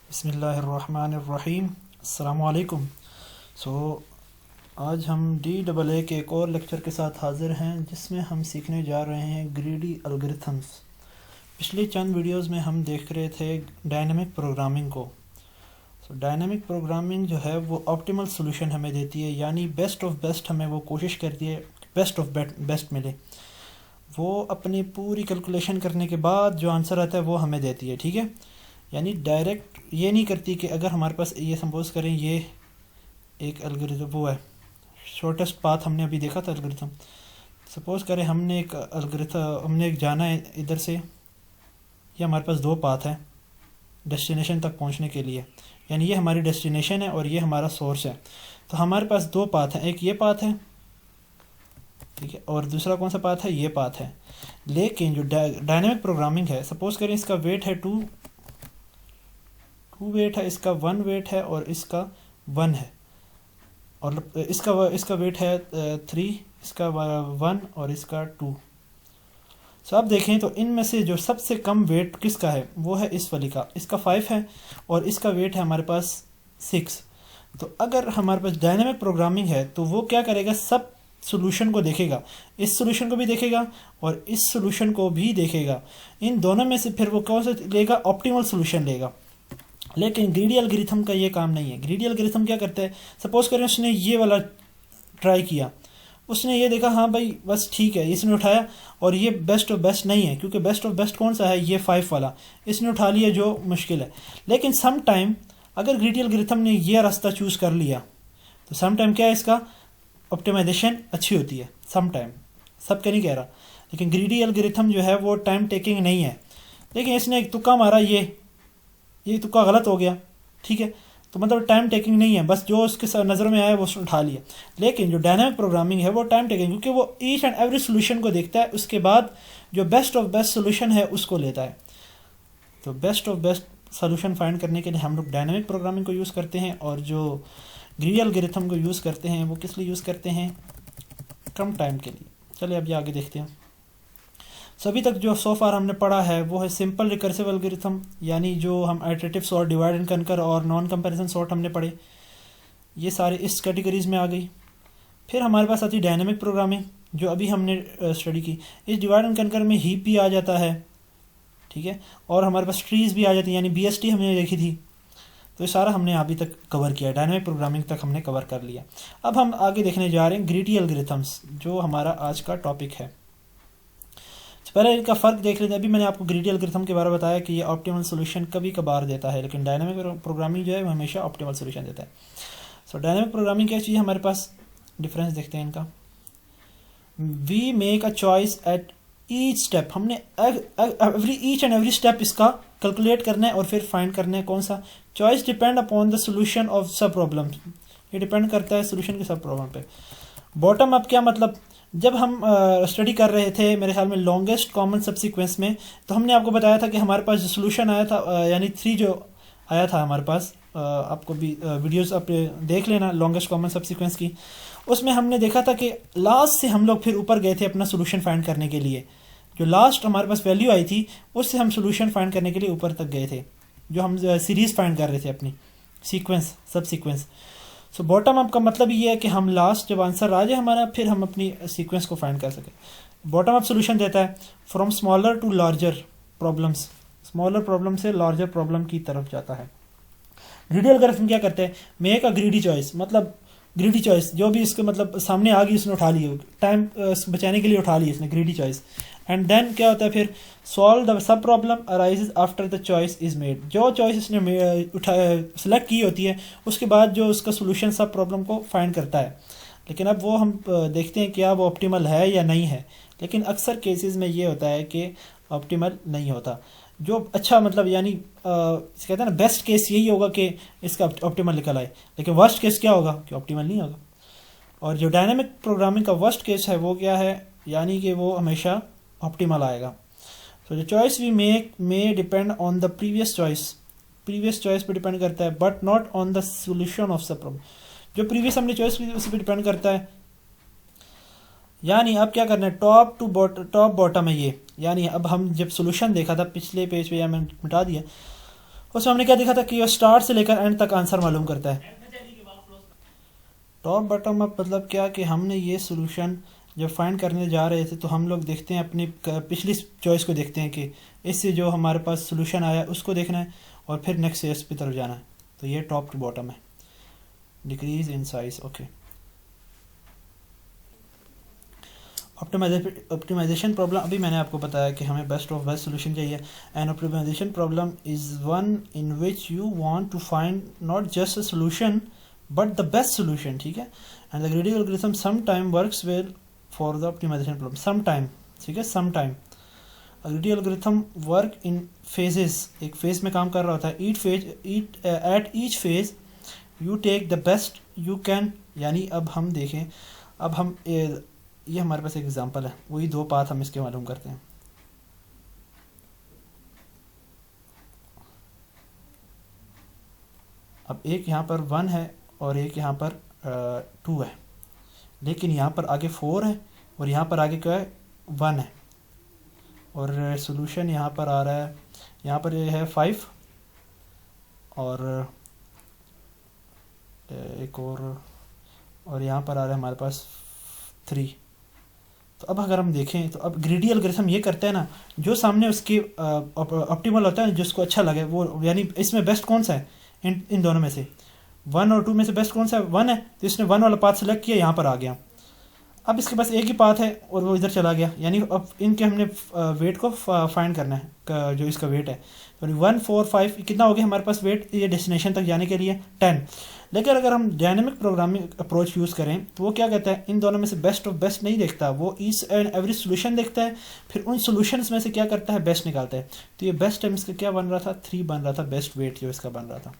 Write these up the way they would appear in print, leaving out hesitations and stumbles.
बिस्मिल्लाहिर्रहमानिर्रहीम अस्सलामुअलैकुम। सो आज हम DAA के एक और लेक्चर के साथ हाज़िर हैं जिसमें हम सीखने जा रहे हैं ग्रीडी एल्गोरिथम्स। पिछली चंद वीडियोस में हम देख रहे थे डायनामिक प्रोग्रामिंग को। डायनामिक प्रोग्रामिंग जो है वो ऑप्टिमल सॉल्यूशन हमें देती है, यानी बेस्ट ऑफ बेस्ट हमें वो कोशिश करती है बेस्ट ऑफ बेस्ट मिले। वो अपनी पूरी कैलकुलेशन करने के बाद जो आंसर आता है वो हमें देती है, ठीक है। यानी डायरेक्ट ये नहीं करती कि अगर हमारे पास ये सपोज करें ये एक एल्गोरिथम वो है, शॉर्टेस्ट पाथ हमने अभी देखा था एल्गोरिथम। सपोज करें हमने एक जाना है इधर से, ये हमारे पास दो पाथ हैं डेस्टिनेशन तक पहुंचने के लिए, यानी ये हमारी डेस्टिनेशन है और ये हमारा सोर्स है। तो हमारे पास दो पाथ हैं, एक ये पाथ है, ठीक है, और दूसरा कौन सा पाथ है, ये पाथ है। लेकिन जो डायनामिक प्रोग्रामिंग है, सपोज करें इसका वेट है टू वेट है, इसका 1 वेट है और इसका 1 है, और इसका वेट है 3, इसका 1 और इसका 2। सो अब देखें तो इनमें से जो सबसे कम वेट किसका है वो है इस वाली का, इसका 5 है और इसका वेट है हमारे पास 6। तो अगर हमारे पास डायनामिक प्रोग्रामिंग है तो वो क्या करेगा, सब सोल्यूशन को देखेगा, इस सोल्यूशन को भी देखेगा और इस सोल्यूशन को भी देखेगा। इन दोनों में से फिर वो कौन सा लेगा, ऑप्टिमल सोल्यूशन लेगा। लेकिन ग्रीडी एल्गोरिथम का ये काम नहीं है। ग्रीडी एल्गोरिथम क्या करता है, सपोज करें उसने ये वाला ट्राई किया, उसने ये देखा हाँ भाई बस ठीक है, इसने उठाया और ये बेस्ट ऑफ बेस्ट नहीं है, क्योंकि बेस्ट ऑफ बेस्ट कौन सा है, ये 5 वाला, इसने उठा लिया जो मुश्किल है। लेकिन सम टाइम अगर ग्रीडी एल्गोरिथम ने ये रास्ता चूज़ कर लिया तो सम टाइम क्या है, इसका ऑप्टिमाइजेशन अच्छी होती है। सम टाइम, सब क्या नहीं कह रहा, लेकिन ग्रीडी एल्गोरिथम जो है वो टाइम टेकिंग नहीं है। लेकिन इसने एक तुक्का मारा, ये तुक्का गलत हो गया, ठीक है, तो मतलब टाइम टेकिंग नहीं है, बस जो उसके नज़रों में आया वो उठा लिया। लेकिन जो डायनामिक प्रोग्रामिंग है वो टाइम टेकिंग, क्योंकि वो ईच एंड एवरी सोल्यूशन को देखता है, उसके बाद जो बेस्ट ऑफ बेस्ट सोल्यूशन है उसको लेता है। तो best of best solution find करने के लिए हम लोग डायनामिक प्रोग्रामिंग को यूज़ करते हैं, और जो ग्रीडी एल्गोरिथम को यूज़ करते हैं वो किस लिए यूज़ करते हैं, कम टाइम के लिए। चलिए अब ये आगे देखते हैं। सभी तक जो सो फार हमने पढ़ा है वो है सिंपल रिकर्सिव एल्गोरिथम, यानी जो हम iterative sort, divide and conquer और नॉन कंपैरिजन सॉर्ट हमने पढ़े, ये सारे इस कैटेगरीज में आ गई। फिर हमारे पास आती डायनामिक प्रोग्रामिंग जो अभी हमने स्टडी की। इस डिवाइड एंड कनकर में हीप भी आ जाता है, ठीक है, और हमारे पास ट्रीज भी आ जाती है, यानी BST हमने देखी थी। तो ये सारा हमने अभी तक कवर किया, डायनामिक प्रोग्रामिंग तक हमने कवर कर लिया। अब हम आगे देखने जा रहे हैं ग्रीडी एल्गोरिथम्स, जो हमारा आज का टॉपिक है। पहले इनका फ़र्क देख लेते हैं। अभी मैंने आपको ग्रीडी एल्गोरिथम के बारे में बताया कि ये ऑप्टिमल सॉल्यूशन कभी कभार देता है, लेकिन डायनामिक प्रोग्रामिंग जो है वो हमेशा ऑप्टिमल सॉल्यूशन देता है। सो डायनामिक प्रोग्रामिंग क्या चीज़ है, हमारे पास डिफरेंस देखते हैं इनका। We make a choice at each step, हमने ईच एंड एवरी स्टेप इसका कैलकुलेट करना है और फिर फाइंड करना है कौन सा। Choice depend upon the solution of sub problem, ये डिपेंड करता है सोल्यूशन के सब प्रॉब्लम पे। बॉटम अप क्या मतलब, जब हम स्टडी कर रहे थे मेरे ख्याल में लॉन्गेस्ट कॉमन सबसीक्वेंस में, तो हमने आपको बताया था कि हमारे पास जो सोल्यूशन आया था, यानी 3 जो आया था हमारे पास, आपको भी वीडियोस आप देख लेना लॉन्गेस्ट कॉमन सबसीक्वेंस की। उसमें हमने देखा था कि लास्ट से हम लोग फिर ऊपर गए थे अपना सोल्यूशन फाइंड करने के लिए। जो लास्ट हमारे पास वैल्यू आई थी उससे हम सोल्यूशन फाइंड करने के लिए ऊपर तक गए थे, जो हम सीरीज़ फाइंड कर रहे थे अपनी सीक्वेंस सब सीक्वेंस। सो बॉटम अप का मतलब ये है कि हम लास्ट जब आंसर आ जाए हमारा, फिर हम अपनी सीक्वेंस को फाइंड कर सकें। बॉटम अप सोल्यूशन देता है from smaller to larger problems, smaller problem से लार्जर प्रॉब्लम की तरफ जाता है। ग्रीडी एल्गोरिथम क्या करते हैं, मेक अ ग्रीडी चॉइस, मतलब ग्रीडी चॉइस जो भी इसके मतलब सामने आ गई उसने उठा ली, टाइम बचाने के लिए उठा ली इसने ग्रीडी चॉइस। एंड देन क्या होता है फिर, solve the sub problem arises after the choice is made, जो चॉइस इसने सेलेक्ट की होती है उसके बाद जो उसका सोल्यूशन सब प्रॉब्लम को फाइंड करता है। लेकिन अब वो हम देखते हैं क्या वो ऑप्टिमल है या नहीं है। लेकिन अक्सर केसेस में ये होता है कि ऑप्टिमल नहीं होता। जो अच्छा मतलब यानी कहते हैं ना बेस्ट केस यही होगा कि इसका ऑप्टिमल निकल आए, लेकिन वर्स्ट केस क्या होगा कि ऑप्टिमल नहीं होगा। और जो डायनामिक प्रोग्रामिंग का वर्स्ट केस है वो क्या है, यानी कि वो हमेशा ऑप्टिमल आएगा। तो the choice we make may depend on the previous choice पे डिपेंड करता है, but not on the solution of the problem. जो प्रीवियस हमने चॉइस की उसी पे डिपेंड करता है। यानी अब क्या करना है, टॉप बॉटम है ये, यानी अब हम जब सोल्यूशन देखा था पिछले पेज पे, या मैंने मिटा दिया, उसमें हमने क्या देखा था कि वो स्टार्ट से लेकर एंड तक आंसर मालूम करता है। टॉप बॉटम अप मतलब क्या कि हमने ये सोल्यूशन जब फाइंड करने जा रहे थे तो हम लोग देखते हैं अपनी पिछली चॉइस को देखते हैं कि इससे जो हमारे पास सोल्यूशन आया उसको देखना है और फिर नेक्स्ट स्टेज की तरफ जाना है। तो ये टॉप टू बॉटम है। Decrease in size, okay. Optimization problem, अभी मैंने आपको बताया कि हमें बेस्ट ऑफ बेस्ट सोल्यूशन चाहिए। And optimization problem is one in which you want to find not just a solution but the best solution, ठीक है। And the greedy algorithm some time works well for the optimization problem, some time, ठीक है, some time. Greedy algorithm work in phases, एक phase में काम कर रहा होता है। At each phase you take the best you can, यानी अब हम देखें, अब हम ये हमारे पास एक एग्जांपल है, वही दो पाथ हम इसके मालूम करते हैं। अब एक यहाँ पर 1 है और एक यहाँ पर 2 है, लेकिन यहाँ पर आगे 4 है और यहाँ पर आगे क्या है 1 है, और सोल्यूशन यहाँ पर आ रहा है, यहाँ पर ये है 5 और एक और यहाँ पर आ रहा है हमारे पास 3। तो अब अगर हम देखें तो अब ग्रीडी एल्गोरिथम ये करता है ना, जो सामने उसके ऑप्टिमल होता है, जिसको अच्छा लगे वो, यानी इसमें बेस्ट कौन सा है इन दोनों में से, 1 और 2 में से बेस्ट कौन सा है, 1 है, तो इसने 1 वाला पाथ सेलेक्ट किया, यहाँ पर आ गया। अब इसके पास एक ही पाथ है और वो इधर चला गया, यानी अब इनके हमने वेट को फाइंड करना है, जो इसका वेट है। तो 1 4 5 कितना हो गया हमारे पास वेट, ये डेस्टिनेशन तक जाने के लिए 10। लेकिन अगर हम डायनेमिक प्रोग्रामिंग अप्रोच यूज़ करें तो वो क्या कहता है, इन दोनों में से बेस्ट ऑफ बेस्ट नहीं देखता, वो ईच एंड एवरी सोल्यूशन देखता है, फिर उन सोल्यूशंस में से क्या करता है, बेस्ट निकालता है। तो ये बेस्ट टाइम इसका क्या बन रहा था, 3 बन रहा था, बेस्ट वेट जो इसका बन रहा था।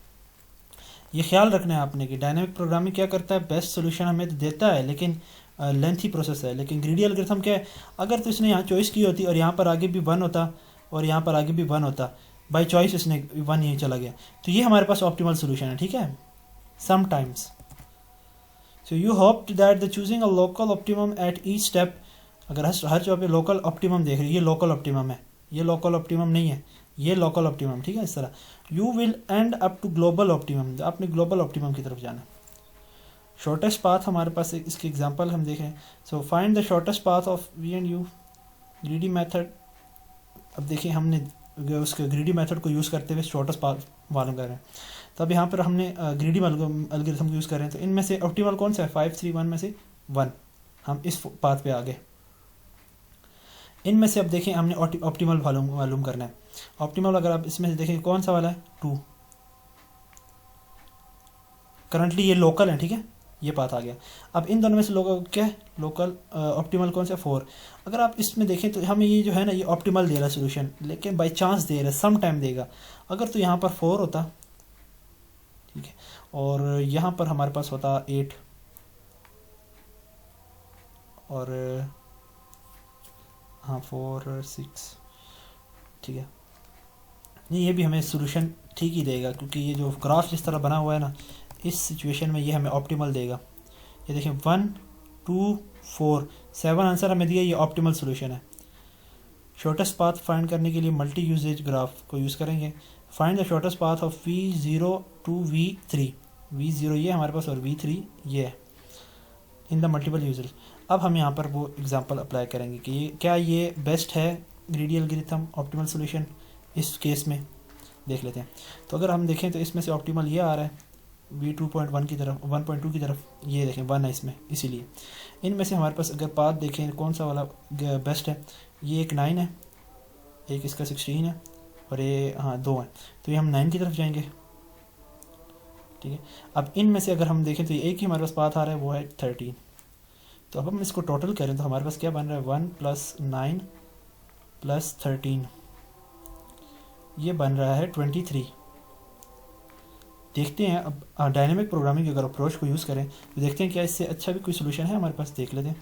ये ख्याल रखना है आपने कि डायनेमिक प्रोग्रामिंग क्या करता है, बेस्ट सोल्यूशन हमें तो देता है, लेकिन लेंथी प्रोसेस है। लेकिन ग्रीडी एल्गोरिथम क्या है, अगर तो इसने यहाँ चॉइस की होती और यहाँ पर आगे भी 1 होता और यहाँ पर आगे भी 1 होता, बाई चॉइस इसने 1 यहीं चला गया, तो ये हमारे पास ऑप्टिमल सोल्यूशन है, ठीक है। Sometimes so you hope that the choosing a local optimum eight each step, अगर हर जगह पे लोकल ऑप्टिमम देख रहे हैं, ये लोकल ऑप्टिमम है, ये लोकल ऑप्टिमम नहीं है, ये लोकल ऑप्टिमम, ठीक है। इस तरह you will end up to global optimum, आपने ग्लोबल ऑप्टिमम की तरफ जाना है। शॉर्टेस्ट पाथ हमारे पास इसकी एग्जांपल हम देख रहे हैं। So find the shortest path of V and U greedy method. अब देखिए हमने उसके ग्रीडी मेथड को यूज़ करते हुए शॉर्टेस्ट पाथ मालूम कर रहे हैं। तो अब यहाँ पर हमने ग्रीडी एल्गोरिथम को यूज़ कर रहे हैं, तो इनमें से ऑप्टिमल कौन सा है, 5 3 1 में से 1, हम इस पाथ पे आ गए। इनमें से अब देखें हमने ऑप्टिमल मालूम करना है। ऑप्टिमल अगर आप इसमें से देखें कौन सा वाला है, 2, करंटली ये लोकल है, ठीक है, ये पाथ आ गया। अब इन दोनों में से लोकल क्या है, लोकल ऑप्टिमल कौन सा, 4। अगर आप इसमें देखें तो हमें ये जो है ना, ये ऑप्टिमल दे रहा है सोल्यूशन, लेकिन बाई चांस दे रहा है, सम टाइम देगा। अगर तो यहाँ पर 4 होता, ठीक है, और यहाँ पर हमारे पास होता 8 और हाँ 4 और 6, ठीक है। नहीं, ये भी हमें सोल्यूशन ठीक ही देगा, क्योंकि ये जो ग्राफ जिस तरह बना हुआ है ना, इस सिचुएशन में ये हमें ऑप्टिमल देगा। ये देखें 1 2 4 7 आंसर हमें दिया, ये ऑप्टिमल सोल्यूशन है। शॉर्टेस्ट पाथ फाइंड करने के लिए मल्टी यूजेज ग्राफ को यूज़ करेंगे। Find the shortest path of V0 to V3, V0 ये हमारे पास और V3 ये है इन द मल्टीपल यूजर्स। अब हम यहाँ पर वो एग्जांपल अप्लाई करेंगे कि ये क्या ये बेस्ट है ग्रीडी एल्गोरिथम ऑप्टिमल सोल्यूशन, इस केस में देख लेते हैं। तो अगर हम देखें तो इसमें से ऑप्टिमल ये आ रहा है V2.1 की तरफ, 1.2 की तरफ, ये देखें 1 है इसमें, इसीलिए इनमें से हमारे पास अगर पाथ देखें कौन सा वाला बेस्ट है, ये एक 9 है, एक इसका 16 है और ये हाँ 2 है, तो ये हम 9 की तरफ जाएंगे, ठीक है। अब इनमें से अगर हम देखें तो ये एक ही हमारे पास पाथ आ रहा है, वो है 13। तो अब हम इसको टोटल करें तो हमारे पास क्या बन रहा है, 1 + 9 + 13, ये बन रहा है 23। देखते हैं अब डायनेमिक प्रोग्रामिंग की अगर अप्रोच को यूज़ करें तो देखते हैं क्या इससे अच्छा भी कोई सोल्यूशन है हमारे पास, देख लेते हैं।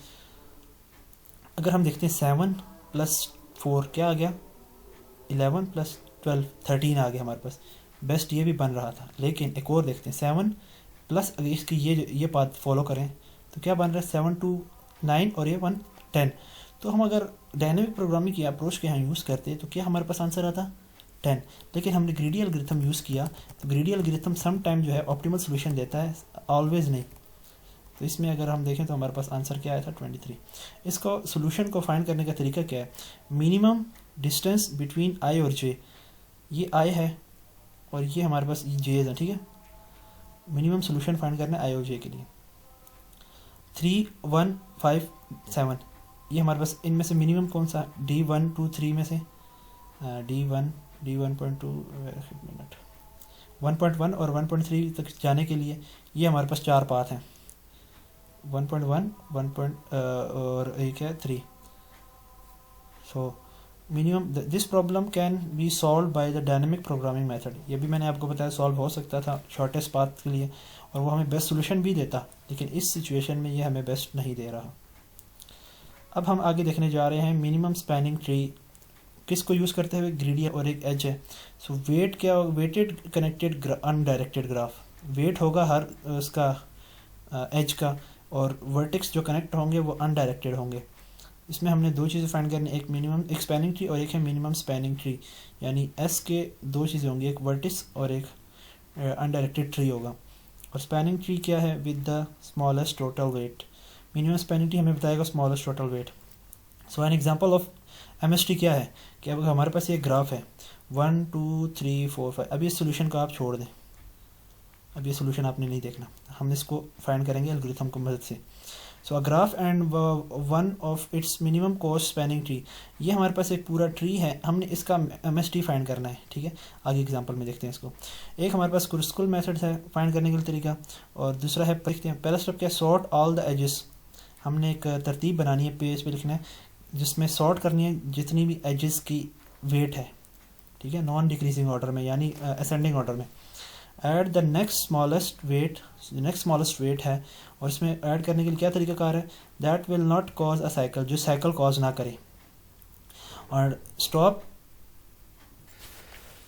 अगर हम देखते हैं 7 + 4 क्या आ गया, 11 + 12 13 आ गया हमारे पास, बेस्ट ये भी बन रहा था। लेकिन एक और देखते हैं 7 प्लस अगर इसकी ये पाथ फॉलो करें तो क्या बन रहा है, 7 2 9 और ये 1 10। तो हम अगर डायनेमिक प्रोग्रामिंग की अप्रोच के यहाँ यूज़ करते तो क्या हमारे पास आंसर आता 10, लेकिन हमने ग्रीडी एल्गोरिथम यूज़ किया तो ग्रीडी एल्गोरिथम सम टाइम जो है ऑप्टिमल सोल्यूशन देता है, ऑलवेज नहीं। तो इसमें अगर हम देखें तो हमारे पास आंसर क्या आया था 23। इसको सोल्यूशन को फाइंड करने का तरीका क्या है, मिनिमम डिस्टेंस बिटवीन आई और जे, ये आई है और ये हमारे पास जेज है, ठीक है। मिनिमम सोल्यूशन फाइंड करना है आई और जे के लिए। 3, 1, 5, 7, ये हमारे पास इनमें से मिनिमम कौन सा, D1, 2, 3 में से D1, D1.2 मिनट 1.1 और 1.3 तक जाने के लिए ये हमारे पास 4 पाथ हैं, 1.1, 1. और एक है 3। So minimum this problem can be solve by the dynamic programming method, ये भी मैंने आपको बताया सॉल्व हो सकता था शॉर्टेस्ट पाथ के लिए और वो हमें बेस्ट सोल्यूशन भी देता, लेकिन इस सिचुएशन में ये हमें बेस्ट नहीं दे रहा। अब हम आगे देखने जा रहे हैं मिनिमम स्पैनिंग ट्री, किसको यूज़ करते हुए, ग्रीडी और एक एज है। सो वेट क्या, weighted connected undirected graph, weight होगा हर उसका एज का और वर्टेक्स जो कनेक्ट होंगे वो अनडायरेक्टेड होंगे। इसमें हमने दो चीज़ें फाइंड करनी, एक मिनिमम एक स्पैनिंग ट्री और एक है मिनिमम स्पैनिंग ट्री, यानी एस के दो चीज़ें होंगी, एक वर्टिस और एक अनडायरेक्टेड ट्री होगा। और स्पैनिंग ट्री क्या है, with the smallest total weight, minimum spanning tree हमें बताएगा smallest total weight. So an example of MST क्या है कि अब हमारे पास ये ग्राफ है 1, 2, 3, 4, 5, अब इस सोल्यूशन को आप छोड़ दें, अब ये सोल्यूशन आपने नहीं देखना, हम इसको फाइंड करेंगे एल्गोरिथम की मदद से। So a graph and one of its minimum cost spanning tree, ये हमारे पास एक पूरा ट्री है, हमने इसका एमएसटी फाइंड करना है, ठीक है। आगे एग्जांपल में देखते हैं इसको। एक हमारे पास क्रूस्कुल मेथड है फाइंड करने के तरीका, और दूसरा है देखते हैं। पहला स्टेप क्या है, सॉर्ट ऑल द एजेस, हमने एक तरतीब बनानी है, पेज पे लिखना है जिसमें सॉर्ट करनी है जितनी भी एजेस की वेट है, ठीक है, नॉन डिक्रीजिंग ऑर्डर में यानी असेंडिंग ऑर्डर में। Add the next smallest weight है, और इसमें ऐड करने के लिए क्या तरीकाकार है, that will not cause a cycle, जो साइकिल कॉज ना करे। और स्टॉप,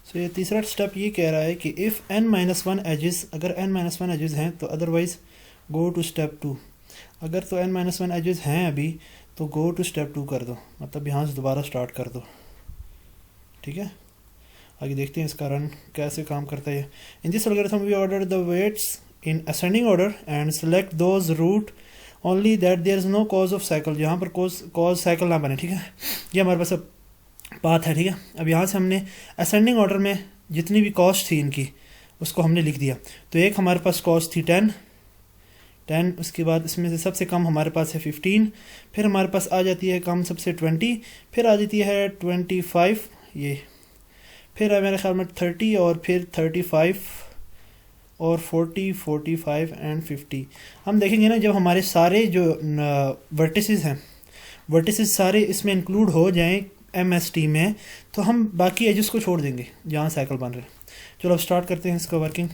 सो ये तीसरा स्टेप ये कह रहा है कि इफ़ n-1 एजेस, अगर n-1 एजेस हैं तो अदरवाइज गो टू स्टेप 2, अगर तो n-1 एजेस हैं अभी तो गो टू स्टेप 2 कर दो, मतलब यहाँ से दोबारा स्टार्ट कर दो, ठीक है। आगे देखते हैं इसका रन कैसे काम करता है। In this algorithm we order the weights in ascending order and select those route only that there is no cause of cycle, यहाँ पर कॉज साइकिल ना बने, ठीक है। ये हमारे पास अब पाथ है, ठीक है। अब यहाँ से हमने असेंडिंग ऑर्डर में जितनी भी कॉस्ट थी इनकी उसको हमने लिख दिया। तो एक हमारे पास कॉस्ट थी 10, उसके बाद इसमें से सबसे कम हमारे पास है 15, फिर हमारे पास आ जाती है कम सबसे 20, फिर आ जाती है 25, ये फिर है मेरे ख्याल में 30, और फिर 35 और 40, 45 एंड 50। हम देखेंगे ना जब हमारे सारे जो वर्टिसेस हैं, वर्टिसेस सारे इसमें इंक्लूड हो जाएं एमएसटी में, तो हम बाकी एजेस को छोड़ देंगे जहाँ साइकिल बन रहे हैं। चलो अब स्टार्ट करते हैं इसका वर्किंग।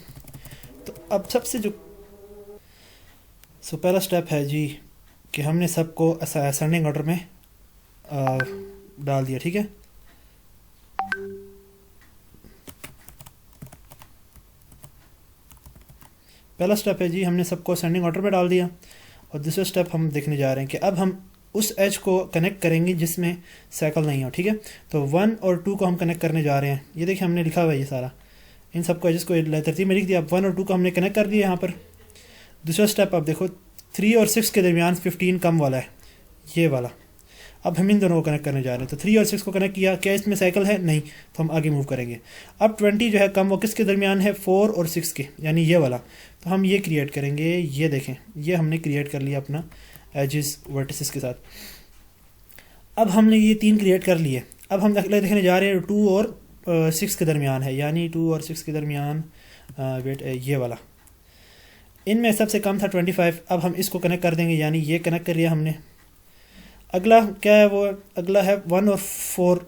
तो अब सबसे जो पहला स्टेप है जी कि हमने सबको असेंडिंग ऑर्डर में डाल दिया, ठीक है। पहला स्टेप है जी हमने सबको असेंडिंग ऑर्डर में डाल दिया, और दूसरा स्टेप हम देखने जा रहे हैं कि अब हम उस एज को कनेक्ट करेंगे जिसमें साइकिल नहीं हो, ठीक है। तो 1 और 2 को हम कनेक्ट करने जा रहे हैं, ये देखिए हमने लिखा हुआ है ये सारा, इन सबको एजेस को तरतीब में लिख दिया। अब 1 और 2 को हमने कनेक्ट कर दिया यहाँ पर। दूसरा स्टेप अब देखो 3 और 6 के दरमियान 15 कम वाला है, ये वाला, अब हम इन दोनों को कनेक्ट करने जा रहे हैं। तो 3 और 6 को कनेक्ट किया, क्या इसमें साइकिल है, नहीं, तो हम आगे मूव करेंगे। अब 20 जो है कम, वो किसके दरमियान है, 4 और 6 के, यानी ये वाला, तो हम ये क्रिएट करेंगे। ये देखें ये हमने क्रिएट कर लिया अपना एजेस वर्टिसेस के साथ। अब हमने ये 3 क्रिएट कर लिए। अब हम देखने जा रहे हैं 2 और 6 के दरमियान है, यानी 2 और 6 के दरमियान वेट ये वाला, इनमें सबसे कम था 25। अब हम इसको कनेक्ट कर देंगे, यानी ये कनेक्ट कर लिया हमने। अगला क्या है, वो अगला है 1 और 4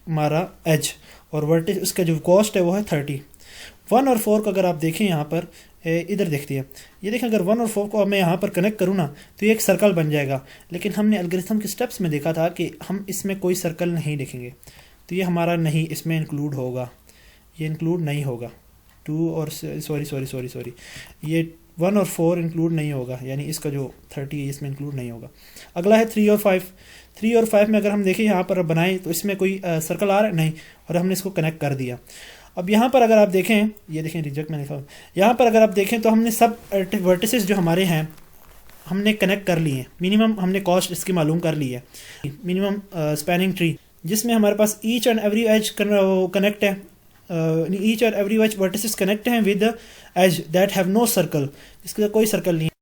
हमारा एज, और वर्टिस उसका जो कॉस्ट है वो है 30। 1 और 4 को अगर आप देखें यहाँ पर इधर देखती है, ये देखें अगर 1 और 4 को मैं यहाँ पर कनेक्ट करूँ ना तो ये एक सर्कल बन जाएगा, लेकिन हमने एल्गोरिथम के स्टेप्स में देखा था कि हम इसमें कोई सर्कल नहीं लिखेंगे, तो ये हमारा नहीं इसमें इंक्लूड होगा, ये इंक्लूड नहीं होगा। 2 और सॉरी ये 1 और 4 इंक्लूड नहीं होगा, यानी इसका जो 30 है इसमें इंक्लूड नहीं होगा। अगला है 3 और 5। 3 और 5 में अगर हम देखें यहाँ पर बनाएं तो इसमें कोई सर्कल आ रहा है नहीं, और हमने इसको कनेक्ट कर दिया। अब यहाँ पर अगर आप देखें, ये देखें रिजेक्ट में लिखा, यहाँ पर अगर आप देखें तो हमने सब वर्टिसेस जो हमारे हैं हमने कनेक्ट कर लिए हैं। मिनिमम हमने कॉस्ट इसकी मालूम कर ली है, मिनिमम स्पैनिंग ट्री, जिसमें हमारे पास each and every edge connect है, ईच और एवरी एज वर्टिसेस कनेक्ट हैं with edge that have no circle, इसका कोई सर्कल नहीं है।